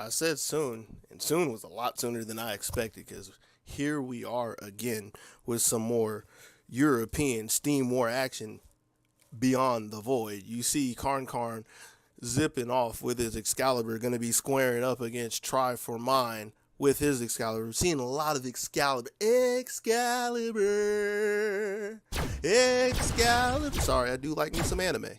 I said soon, and soon was a lot sooner than I expected because here we are again with some more European Steam War action beyond the void. You see CarnCarnem zipping off with his Excalibur, going to be squaring up against TriForMine with his Excalibur. We're seeing a lot of Excalibur. Sorry, I do like me some anime.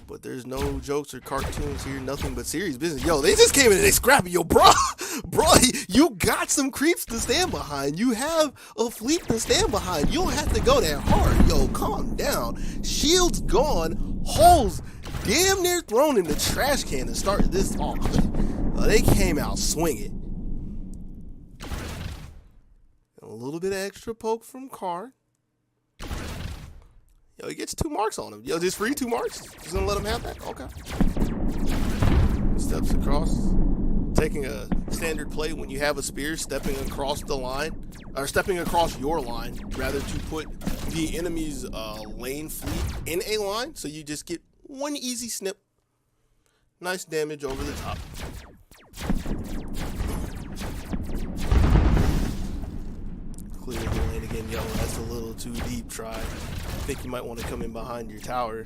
But there's no jokes or cartoons here, nothing but serious business. Yo, they just came in and they scrapping. Yo, bro, you got some creeps to stand behind. You have a fleet to stand behind. You don't have to go that hard. Yo, calm down. Shields gone, holes damn near thrown in the trash can to start this off. They came out swinging. A little bit of extra poke from Karn. Yo, he gets 2 marks on him. Yo, just free 2 marks? Just gonna let him have that? Okay. Steps across. Taking a standard play when you have a spear, stepping across the line, or stepping across your line, rather to put the enemy's lane fleet in a line, so you just get 1 easy snip. Nice damage over the top. Clear the lane again. Yo, that's a little too deep try. I think you might want to come in behind your tower.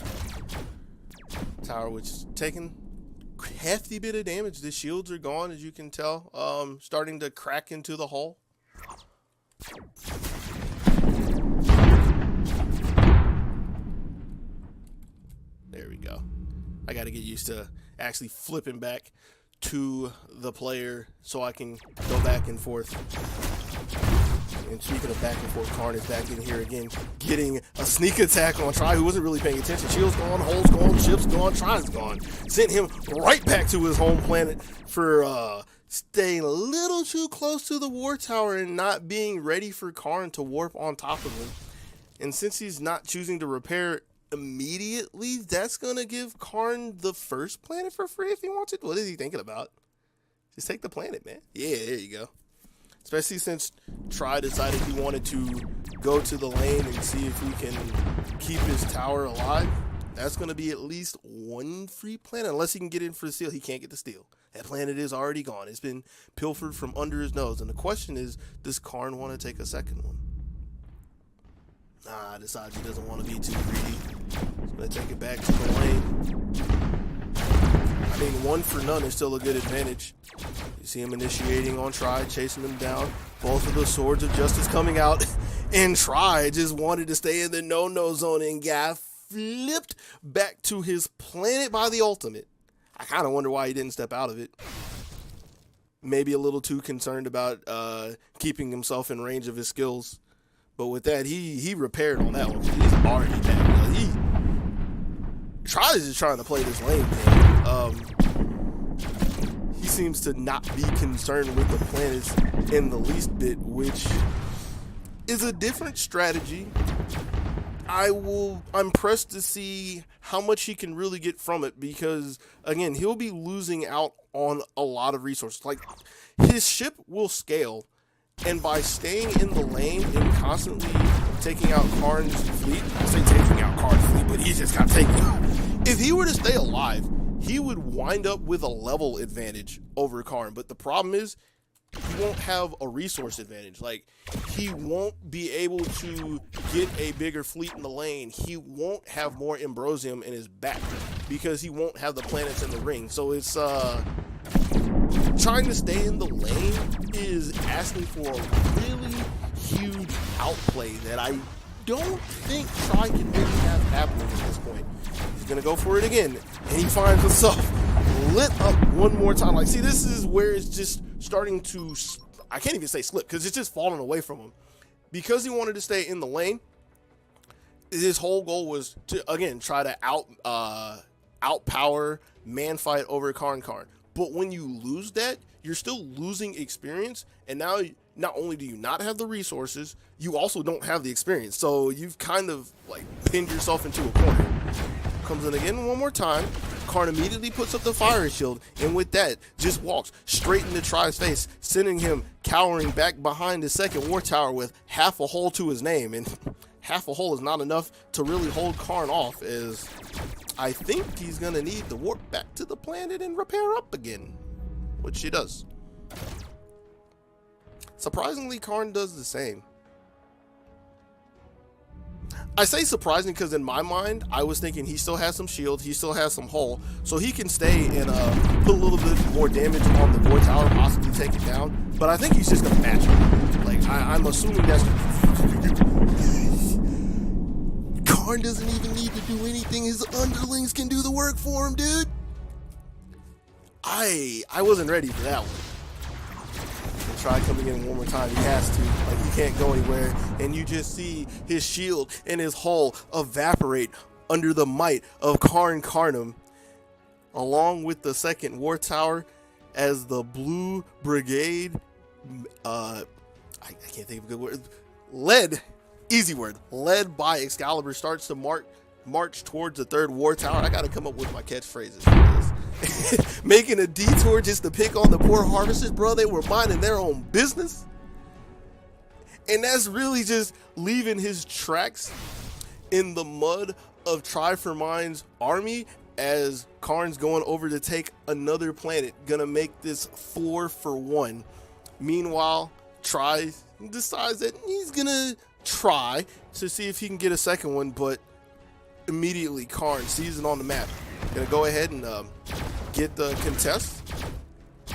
Tower which is taking a hefty bit of damage. The shields are gone, as you can tell. Starting to crack into the hull. There we go. I got to get used to actually flipping back to the player so I can go back and forth. And speaking of back and forth, Karn is back in here again, getting a sneak attack on Tri, who wasn't really paying attention. Shield's gone, hole's gone, ship's gone, Tri's gone. Sent him right back to his home planet for staying a little too close to the war tower and not being ready for Karn to warp on top of him. And since he's not choosing to repair immediately, that's going to give Karn the first planet for free if he wants it. What is he thinking about? Just take the planet, man. Yeah, there you go. Especially since Tri decided he wanted to go to the lane and see if he can keep his tower alive. That's going to be at least 1 free planet. Unless he can get in for the steal. He can't get the steal. That planet is already gone. It's been pilfered from under his nose. And the question is, does Karn want to take a second one? Nah, decides he doesn't want to be too greedy. He's going to take it back to the lane. I mean, 1 for none is still a good advantage. You see him initiating on Tri, chasing him down. Both of the swords of justice coming out. And Tri just wanted to stay in the no-no zone and got flipped back to his planet by the ultimate. I kind of wonder why he didn't step out of it. Maybe a little too concerned about keeping himself in range of his skills. But with that, he repaired on that one. He's already back. Tri is just trying to play this lane thing. He seems to not be concerned with the planets in the least bit, which is a different strategy. I'm pressed to see how much he can really get from it because, again, he'll be losing out on a lot of resources. Like, his ship will scale, and by staying in the lane and constantly taking out Karn's fleet, I say taking out Karn's fleet, but he just got taken out. If he were to stay alive, he would wind up with a level advantage over Karn. But the problem is, he won't have a resource advantage. Like, he won't be able to get a bigger fleet in the lane. He won't have more Ambrosium in his back because he won't have the planets in the ring. So it's trying to stay in the lane is asking for a really huge outplay that I don't think Tri can really have happening at this point. He's going to go for it again, and he finds himself lit up 1 more time. Like, see, this is where it's just starting to, I can't even say slip, because it's just falling away from him. Because he wanted to stay in the lane, his whole goal was to, again, try to outpower, man fight over CarnCarnem. But when you lose that, you're still losing experience, and now not only do you not have the resources, you also don't have the experience. So you've kind of like pinned yourself into a corner. Comes in again 1 more time. Karn immediately puts up the fire shield, and with that, just walks straight into Tri's face, sending him cowering back behind his second war tower with half a hole to his name. And half a hole is not enough to really hold Karn off, as I think he's gonna need to warp back to the planet and repair up again, which he does. Surprisingly, Karn does the same. I say surprising because in my mind, I was thinking he still has some shield, he still has some hull, so he can stay and put a little bit more damage on the Void Tower, possibly take it down. But I think he's just gonna match it. Like I'm assuming that's. Karn doesn't even need to do anything. His underlings can do the work for him, dude. I wasn't ready for that one. He'll try coming in one more time. He has to. Like, he can't go anywhere. And you just see his shield and his hull evaporate under the might of CarnCarnem, along with the second war tower, as the Blue Brigade, I can't think of a good word, led by Excalibur, starts to march towards the third war tower. I gotta come up with my catchphrases for this. Making a detour just to pick on the poor harvesters, bro. They were minding their own business. And that's really just leaving his tracks in the mud of TriForMine's army as Karn's going over to take another planet. Gonna make this 4-for-1. Meanwhile, Tri decides that he's gonna try to see if he can get a second one, but immediately Karn sees it on the map. Gonna go ahead and get the contest,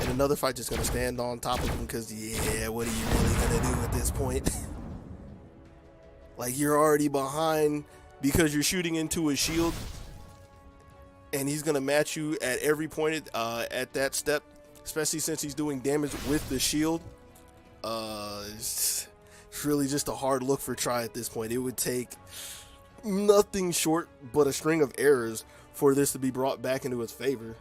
and another fight just gonna stand on top of him because, yeah, what are you really gonna do at this point? Like, you're already behind because you're shooting into a shield, and he's gonna match you at every point at that step, especially since he's doing damage with the shield. It's really just a hard look for Tri at this point. It would take nothing short but a string of errors for this to be brought back into his favor.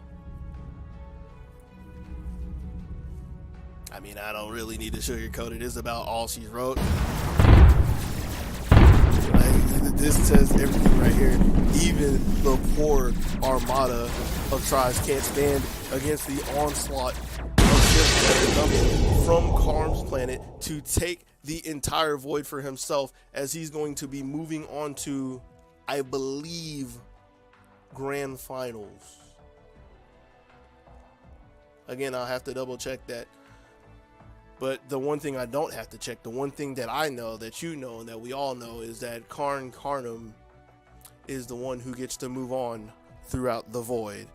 I mean, I don't really need to sugarcoat it. It's about all she wrote. Like, this says everything right here. Even the poor armada of Tris can't stand against the onslaught of ships that are coming from Karn's planet to take the entire void for himself, as he's going to be moving on to, I believe, grand finals. Again, I'll have to double check that. But the one thing I don't have to check, the one thing that I know, that you know, and that we all know, is that CarnCarnem is the one who gets to move on throughout the void.